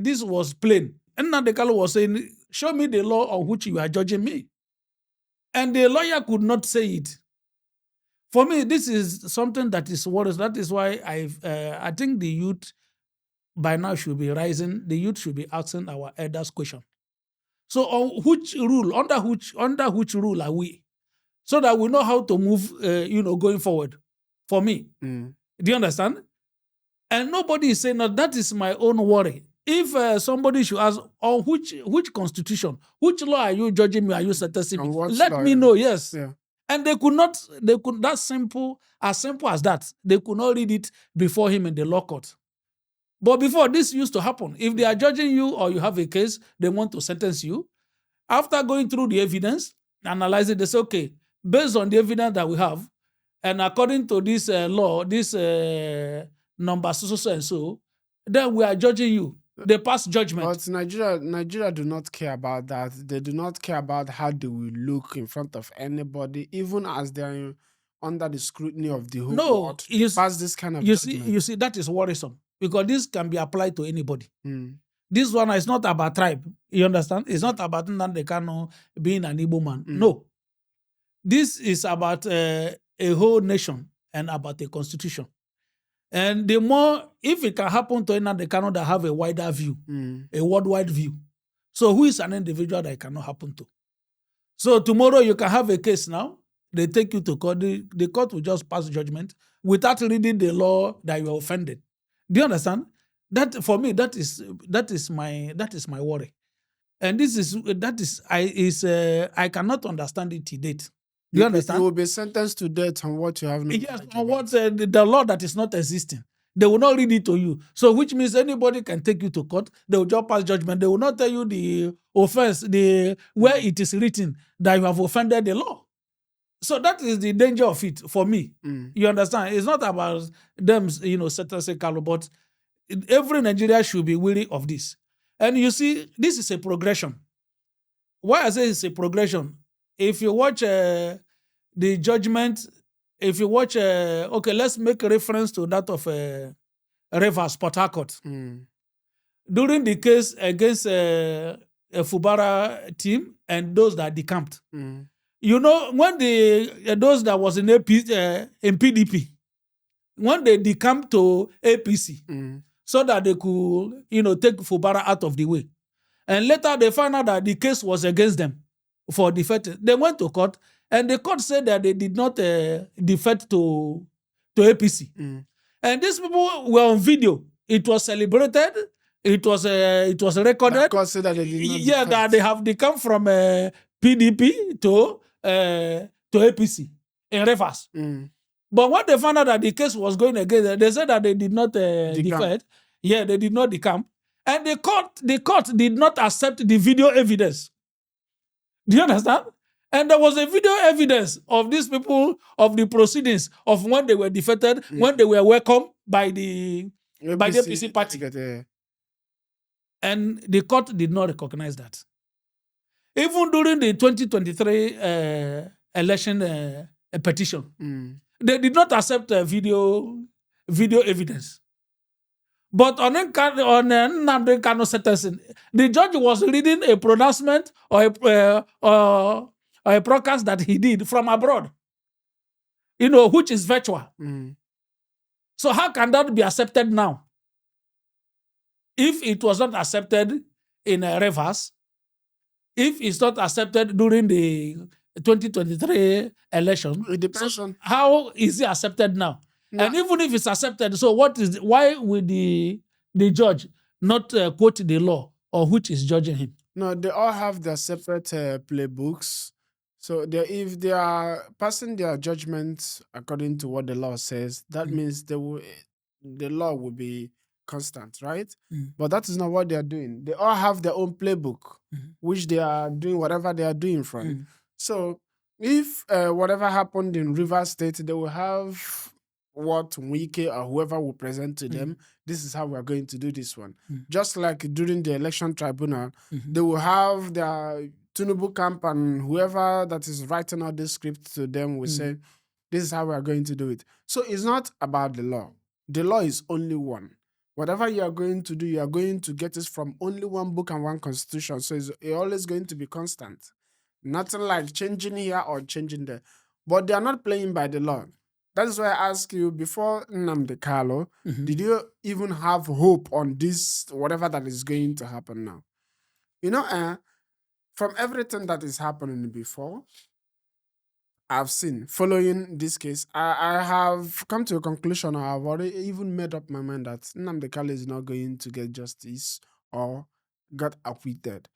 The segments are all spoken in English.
this was plain. And Nnamdi Kanu was saying, show me the law on which you are judging me. And the lawyer could not say it. For me, this is something that is worrisome. That is why I think the youth by now should be rising. The youth should be asking our elders question. So on which rule, under which rule are we? So that we know how to move, going forward. For me. Do you understand? And nobody is saying that is my own worry. If somebody should ask, on which constitution, which law are you judging me? Are you sentencing me? Let me know, yes. Yeah. And as simple as that. They could not read it before him in the law court. But before, this used to happen. If they are judging you or you have a case, they want to sentence you. After going through the evidence, analyzing, they say, okay, based on the evidence that we have, and according to this law, this number so and so, then we are judging you. They pass judgment. But Nigeria do not care about that. They do not care about how they will look in front of anybody, even as they're under the scrutiny of the whole world. Pass this kind of judgment. You see, that is worrisome because this can be applied to anybody. This one is not about tribe. You understand? It's not about Nnamdi Kanu being an Igbo man. No. This is about a whole nation and about a constitution. And the more, if it can happen to Nnamdi Kanu that have a wider view, a worldwide view. So who is an individual that it cannot happen to? So tomorrow you can have a case now. They take you to court. The court will just pass judgment without reading the law that you are offended. Do you understand? That for me, that is my worry. And I cannot understand it to date. Do you understand? You will be sentenced to death on what you have not. Yes, on what the law that is not existing. They will not read it to you. So which means anybody can take you to court. They will just pass judgment. They will not tell you the offense, where it is written that you have offended the law. So that is the danger of it for me. You understand? It's not about them, sentencing Kanu, but every Nigerian should be wary of this. And you see, this is a progression. Why I say it's a progression? If you watch the judgment, if you watch, let's make a reference to that of Rivers, Port Harcourt. During the case against a Fubara team and those that decamped. When those that was in PDP, when they decamped to APC, so that they could, take Fubara out of the way. And later they found out that the case was against them for defecting. They went to court, and the court said that they did not defect to APC. And these people were on video. It was celebrated. It was recorded. The court said that they did not defect. That they have decamped from PDP to APC in reverse. But when they found out that the case was going against them, they said that they did not defect. Yeah, they did not decamp. And the court did not accept the video evidence. Do you understand? And there was a video evidence of these people, of the proceedings, of when they were defeated, when they were welcomed by the APC party. And the court did not recognize that. Even during the 2023 election petition, they did not accept video evidence. But on Nnamdi Kanu sentencing, the judge was reading a pronouncement or a broadcast that he did from abroad, which is virtual. So how can that be accepted now? If it was not accepted in a reverse, if it's not accepted during the 2023 election, it depends on how is it accepted now? Yeah. And even if it's accepted, so why would the judge not quote the law or which is judging him? No, they all have their separate playbooks. So if they are passing their judgments according to what the law says, that means the law will be constant, right? But that is not what they are doing. They all have their own playbook, which they are doing whatever they are doing from. So if whatever happened in Rivers State, they will have what Wike or whoever will present to them, this is how we are going to do this one. Just like during the election tribunal, they will have their Tinubu camp and whoever that is writing out this script to them will say, this is how we are going to do it. So it's not about the law. The law is only one. Whatever you are going to do, you are going to get it from only one book and one constitution. So it's always going to be constant. Nothing like changing here or changing there. But they are not playing by the law. That is why I ask you, before Nnamdi Kanu, did you even have hope on this, whatever that is going to happen now? You know, from everything that is happening before, I've seen, following this case, I have come to a conclusion. I have already even made up my mind that Nnamdi Kanu is not going to get justice or got acquitted.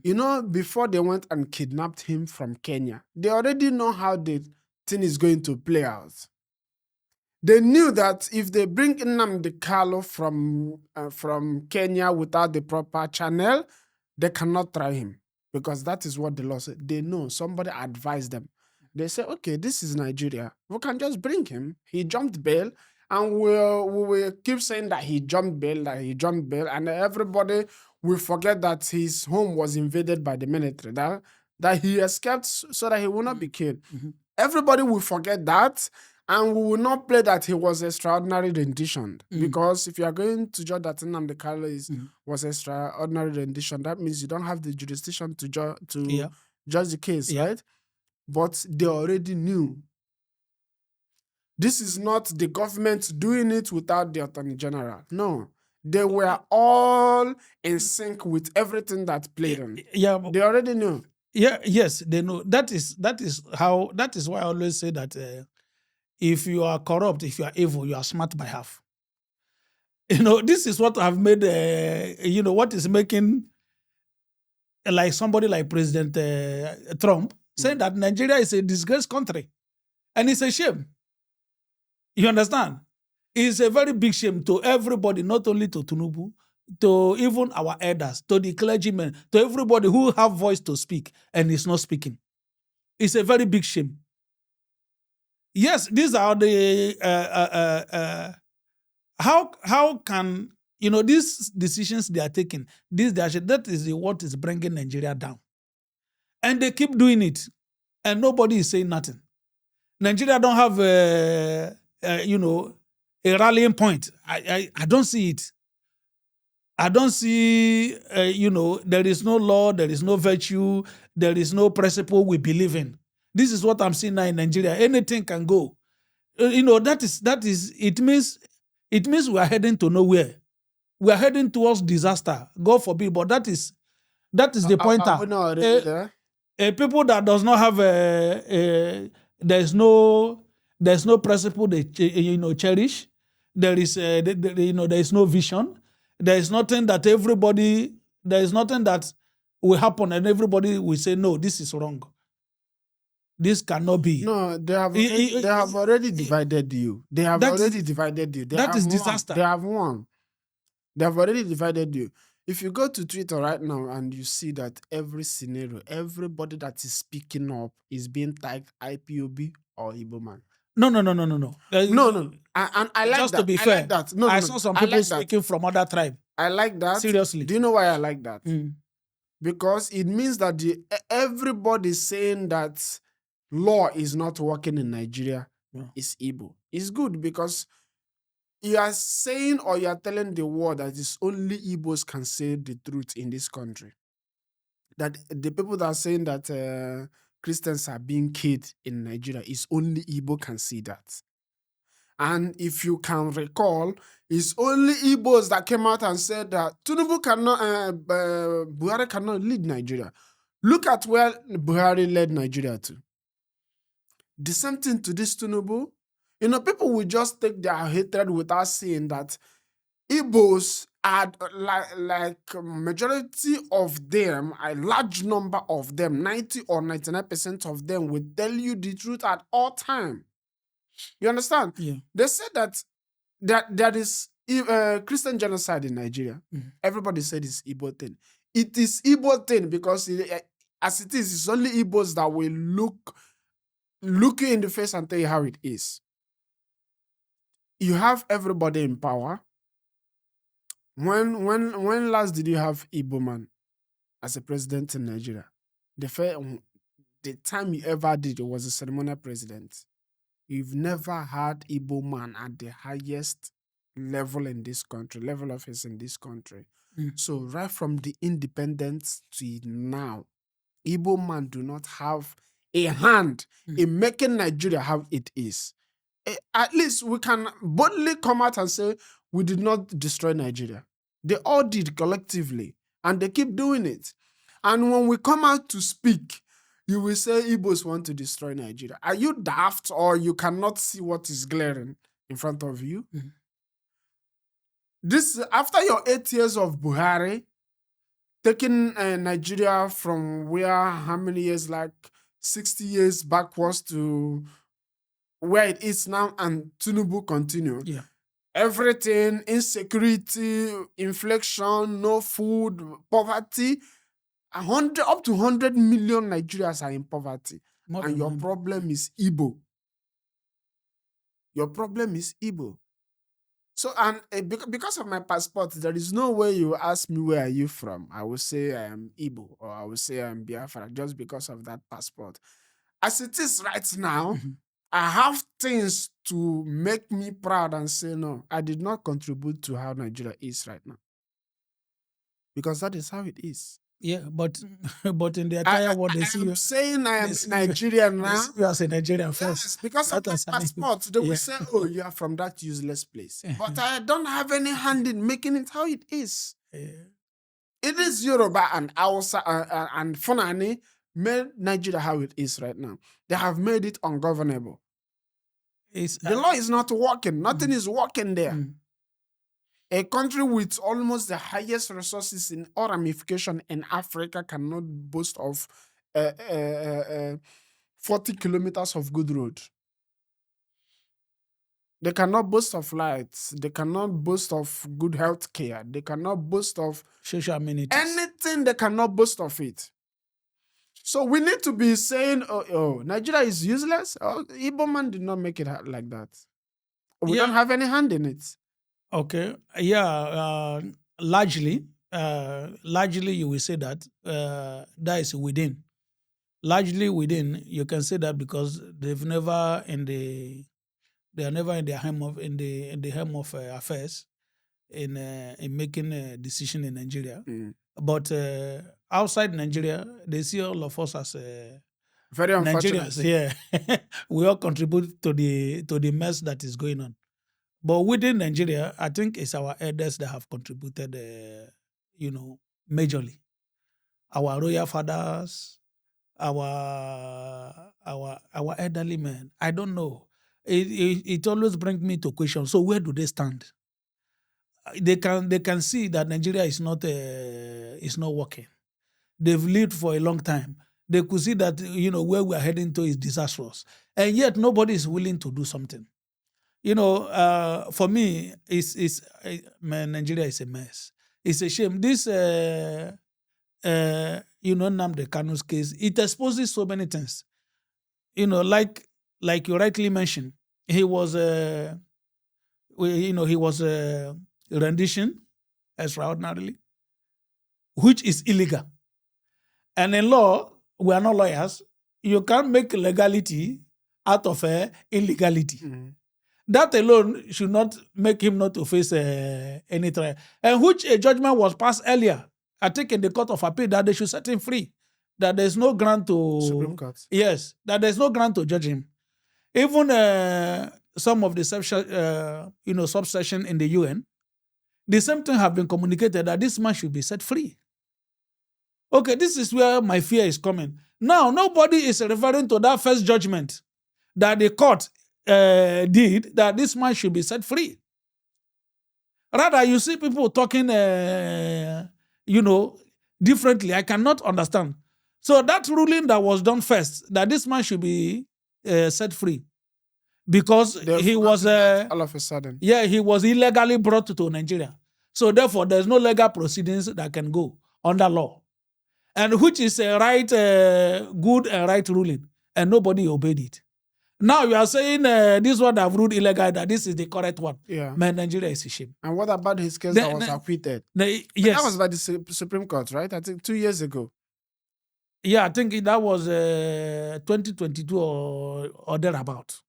You know, before they went and kidnapped him from Kenya, they already know how the thing is going to play out. They knew that if they bring Nnamdi Kanu from Kenya without the proper channel, they cannot try him, because that is what the law said. They know, somebody advised them. They say, okay, this is Nigeria. We can just bring him. He jumped bail, and we will keep saying that he jumped bail, and everybody will forget that his home was invaded by the military, that he escaped so that he will not be killed. Everybody will forget that, and we will not play that he was extraordinary rendition. Because if you are going to judge that Nnamdi Kanu was extraordinary rendition, that means you don't have the jurisdiction to judge the case, right? But they already knew. This is not the government doing it without the Attorney General. No. They were all in sync with everything that played on. Yeah, they already knew. Yeah, yes, they know. That is why I always say that if you are corrupt, if you are evil, you are smart by half. You know, this is what I've made. What is making like somebody like President Trump saying that Nigeria is a disgraced country, and it's a shame. You understand? It's a very big shame to everybody, not only to Tinubu, to even our elders, to the clergymen, to everybody who have voice to speak and is not speaking. It's a very big shame. Yes, these are the how can these decisions they are taking, that is what is bringing Nigeria down, and they keep doing it, and nobody is saying nothing. Nigeria don't have a rallying point. I don't see it. I don't see, there is no law, there is no virtue, there is no principle we believe in. This is what I'm seeing now in Nigeria. Anything can go. It means we are heading to nowhere. We are heading towards disaster. God forbid, but that is the pointer. People that does not have there's no principle they cherish. There is there is no vision. There is nothing that will happen and everybody will say, no, this is wrong. This cannot be. No, they have already divided you. They have already divided you. That is disaster. They have won. They have already divided you. If you go to Twitter right now and you see that every scenario, everybody that is speaking up is being tagged IPOB or Igbo man. No. No. And I like just that. to be fair, like that. No, I saw some people speaking from other tribe. I like that. Seriously. Do you know why I like that? Because it means that everybody saying that law is not working in Nigeria is Igbo. It's good because you are saying or you are telling the world that it's only Igbos can say the truth in this country. That the people that are saying that Christians are being killed in Nigeria is only Igbo can see that. And if you can recall, it's only Igbos that came out and said that Tinubu Buhari cannot lead Nigeria. Look at where Buhari led Nigeria to. The same thing to this Tinubu. People will just take their hatred without seeing that Igbos are like majority of them, a large number of them, 90 or 99% of them will tell you the truth at all time. You understand? Yeah. They said that there is Christian genocide in Nigeria. Everybody said it's Igbo thing. It is Igbo thing because as it is, it's only Igbos that will look you in the face and tell you how it is. You have everybody in power. When last did you have Igbo man as a president in Nigeria? The time you ever did, it was a ceremonial president. You've never had Igbo man at the highest level in this country, level office in this country. Mm. So right from the independence to now, Igbo man do not have a hand in making Nigeria how it is. At least we can boldly come out and say we did not destroy Nigeria. They all did collectively, and they keep doing it. And when we come out to speak, you will say Igbos want to destroy Nigeria. Are you daft, or you cannot see what is glaring in front of you? Mm. This, after your 8 years of Buhari, taking Nigeria from where, how many years, like 60 years backwards to where it is now, and Tinubu continue. Yeah. Everything, insecurity, inflation, no food, poverty, up to 100 million Nigerians are in poverty. And your problem is Igbo. Your problem is Igbo. So, and because of my passport, there is no way you ask me where are you from. I will say I am Igbo, or I will say I am Biafra, just because of that passport. As it is right now, I have things to make me proud and say, no, I did not contribute to how Nigeria is right now. Because that is how it is. Yeah, but in the entire world, they see you. I'm saying I am Nigerian now. They see you as a Nigerian first. Yes, because of my passport, they will say, oh, you are from that useless place. But I don't have any hand in making it how it is. It is Yoruba and Hausa and Fulani made Nigeria how it is right now. They have made it ungovernable. The law is not working. Nothing is working there. A country with almost the highest resources in all ramification in Africa cannot boast of 40 kilometers of good road. They cannot boast of lights. They cannot boast of good health care. They cannot boast of social amenities. Anything, they cannot boast of it. So we need to be saying, oh, Nigeria is useless. Oh, Igbo man did not make it like that. We don't have any hand in it. Okay. Yeah. Largely, you will say that that is within. Largely within, you can say that because they are never in the helm of affairs in making a decision in Nigeria. But outside Nigeria, they see all of us as very unfortunate. Nigerians. Yeah, we all contribute to the mess that is going on. But within Nigeria, I think it's our elders that have contributed, majorly. Our royal fathers, our elderly men. I don't know. It always brings me to question. So where do they stand? They can see that Nigeria is not working. They've lived for a long time. They could see that where we are heading to is disastrous, and yet nobody is willing to do something. For me, Nigeria is a mess. It's a shame. This, Nnamdi Kanu's case, it exposes so many things. Like you rightly mentioned, he was, rendition extraordinarily, which is illegal. And in law, we are not lawyers. You can't make legality out of illegality. That alone should not make him not to face any trial. And which a judgment was passed earlier, I think in the Court of Appeal, that they should set him free. That there's no grant to... Supreme Court. Yes, that there's no grant to judge him. Even some of the subsection in the UN, the same thing have been communicated that this man should be set free. Okay, this is where my fear is coming. Now, nobody is referring to that first judgment that the court did, that this man should be set free. Rather, you see people talking, differently. I cannot understand. So that ruling that was done first, that this man should be set free, because he was all of a sudden. Yeah, he was illegally brought to Nigeria. So therefore, there's no legal proceedings that can go under law, and which is a right, good and right ruling, and nobody obeyed it. Now you are saying this one that ruled illegal, that this is the correct one. Yeah. Man, Nigeria is a shame. And what about his case that was acquitted? Yes. That was by the Supreme Court, right? I think 2 years ago. Yeah, I think that was 2022 or thereabout.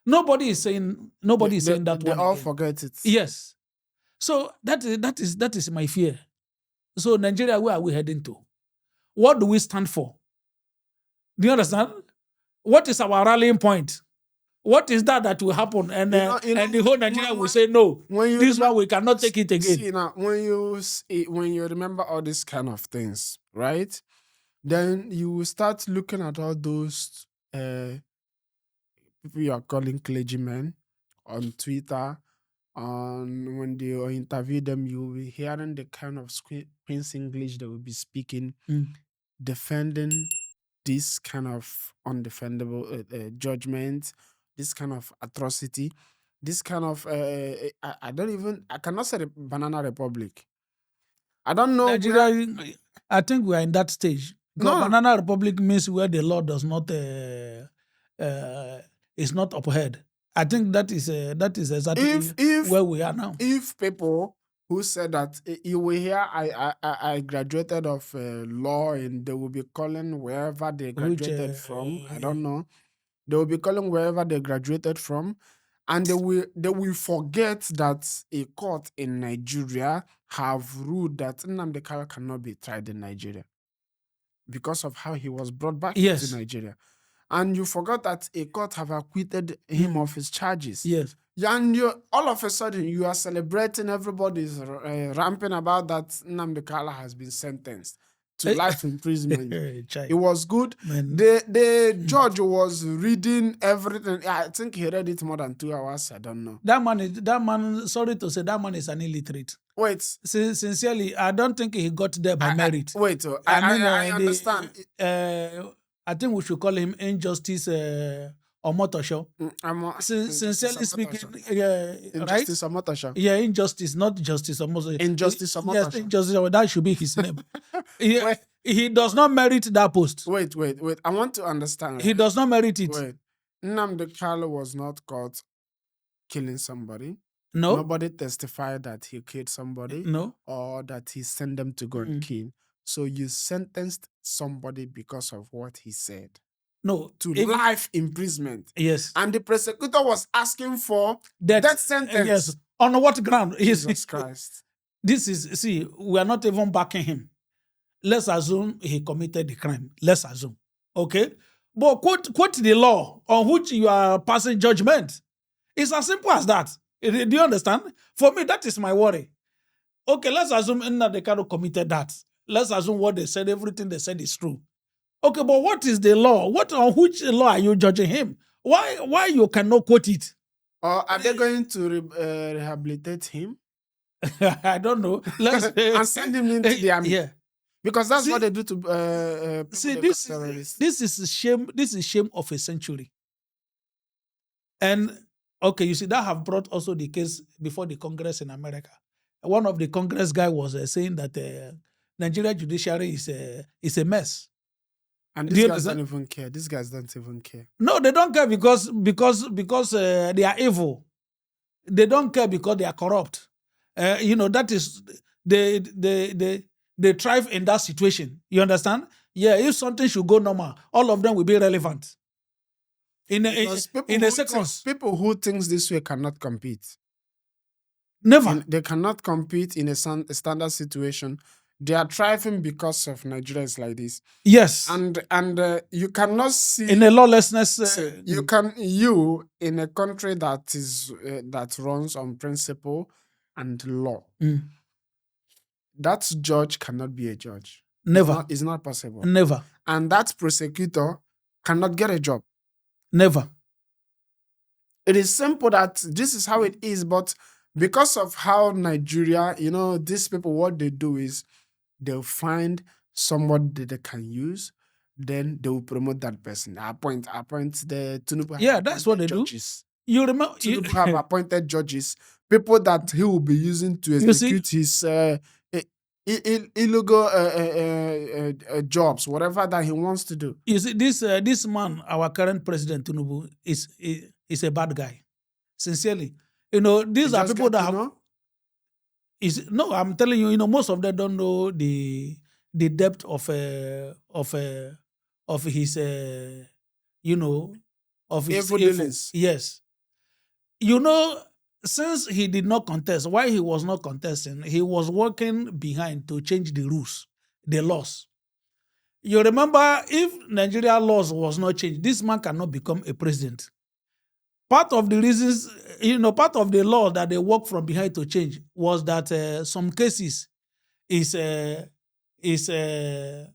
Nobody is saying that They one all again. forget it. Yes. So that is my fear. So Nigeria, where are we heading to? What do we stand for? Do you understand? What is our rallying point? What is that will happen? And and the whole Nigeria will say, no, this one we cannot take it again. See, now, when you remember all these kind of things, right? Then you will start looking at all those people you are calling clergymen on Twitter. When they interview them, you will be hearing the kind of Queen's English they will be speaking, defending this kind of undefendable judgment, this kind of atrocity, this kind of I cannot say the Banana Republic. I don't know. Nigeria, I think we are in that stage. No. Banana Republic means where the law does not is not upheld. I think that is exactly where we are now. If people who said that you will hear I graduated of law, and they will be calling wherever they graduated from. I don't know. They will be calling wherever they graduated from, and they will forget that a court in Nigeria have ruled that Nnamdi Kanu cannot be tried in Nigeria because of how he was brought back to Nigeria. And you forgot that a court have acquitted him of his charges. Yes. And all of a sudden, you are celebrating, everybody's ramping about that Nnamdi Kanu has been sentenced to life imprisonment. It was good. The judge was reading everything. I think he read it more than 2 hours. I don't know. That man, sorry to say, that man is an illiterate. Wait. Sincerely, I don't think he got there by merit. I understand. I think we should call him Injustice Omotosho. Sincerely speaking, Injustice right? Omotosho. Yeah, Injustice, not Justice Omotosho. Injustice Omotosho. Yes, Injustice, that should be his name. He does not merit that post. Wait. I want to understand. He does not merit it. Wait. Nnamdi Kanu was not caught killing somebody. No. Nobody testified that he killed somebody. No. Or that he sent them to go and kill. So you sentenced somebody because of what he said. No. To life imprisonment. Yes. And the prosecutor was asking for death sentence. Yes. On what ground? Jesus Christ. We are not even backing him. Let's assume he committed the crime. Let's assume. Okay? But quote the law on which you are passing judgment. It's as simple as that. Do you understand? For me, that is my worry. Okay, let's assume Nnamdi Kanu committed that. Let's assume what they said, everything they said is true. Okay, but what is the law? On which law are you judging him? Why you cannot quote it? Or are they going to rehabilitate him? I don't know. And send him into the army. Yeah. Because that's what they do to terrorists. This is shame. This is shame of a century. And okay, you see, that have brought also the case before the Congress in America. One of the Congress guy was saying that Nigeria judiciary is a mess. And these guys don't even care. These guys don't even care. No, they don't care because they are evil. They don't care because they are corrupt. That is they thrive in that situation. You understand? Yeah, if something should go normal, all of them will be relevant. In a second. People who think this way cannot compete. Never. They cannot compete in a standard situation. They are thriving because of Nigerians like this. Yes. And you cannot see in a lawlessness. You in a country that is that runs on principle and law. That judge cannot be a judge. Never. It's not possible. Never. And that prosecutor cannot get a job. Never. It is simple that this is how it is, but because of how Nigeria, these people, what they do is they'll find somebody that they can use, then they will promote that person. Appoint the Tinubu. Yeah, that's what they judges. Do. You remember? Tinubu have appointed judges, people that he will be using to execute his illegal jobs, whatever that he wants to do. You see, this man, our current president Tinubu, is a bad guy. Sincerely, these are people that have. No, I'm telling you, most of them don't know the depth of his, of his evil dealings. Yes, You know, since he did not contest, why he was not contesting, he was working behind to change the rules, the laws. You remember, if Nigeria laws was not changed, this man cannot become a president. Part of the reasons, part of the law that they work from behind to change was that some cases is is uh,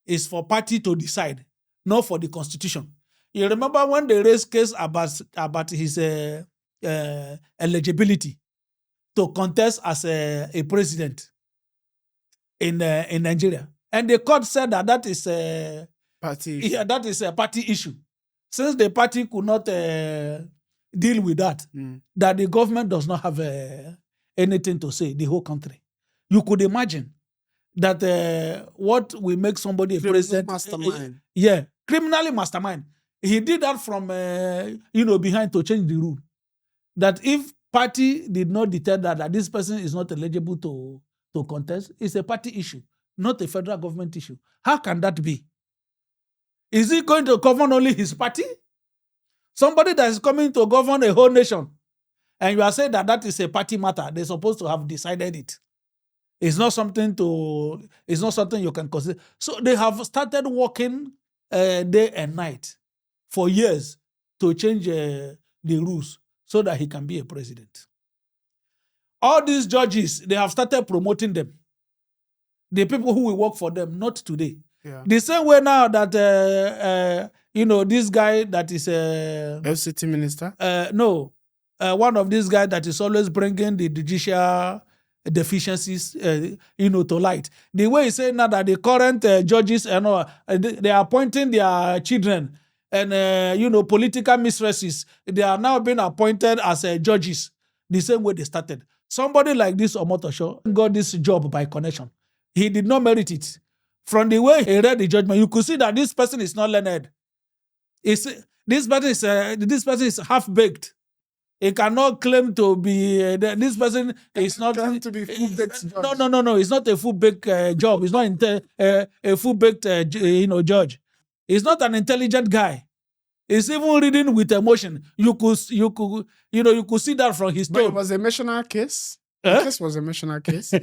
is for party to decide, not for the constitution. You remember when they raised case about his eligibility to contest as a president in Nigeria, and the court said that is Party. that is a party issue. Since the party could not deal with that, that the government does not have anything to say, the whole country. You could imagine that what will make somebody a president. Mastermind. Criminally mastermind. He did that from, behind to change the rule. That if party did not detect that this person is not eligible to contest, it's a party issue, not a federal government issue. How can that be? Is he going to govern only his party? Somebody that is coming to govern a whole nation, and you are saying that is a party matter. They're supposed to have decided it. It's not something you can consider. So they have started working day and night for years to change the rules so that he can be a president. All these judges, they have started promoting them. The people who will work for them, not today. Yeah. The same way now that this guy that is FCT minister. One of these guys that is always bringing the judicial deficiencies, to light. The way he said now that the current judges, they are appointing their children and political mistresses. They are now being appointed as judges. The same way they started. Somebody like this Omotosho got this job by connection. He did not merit it. From the way he read the judgment, you could see that this person is not learned. This person is half-baked. He cannot claim to be. This person is not claim to be full-baked judge. No. It's not a full-baked job. It's not a full-baked judge. He's not an intelligent guy. He's even reading with emotion. You could see that from his tone. But it was a missionary case. The case was a missionary case.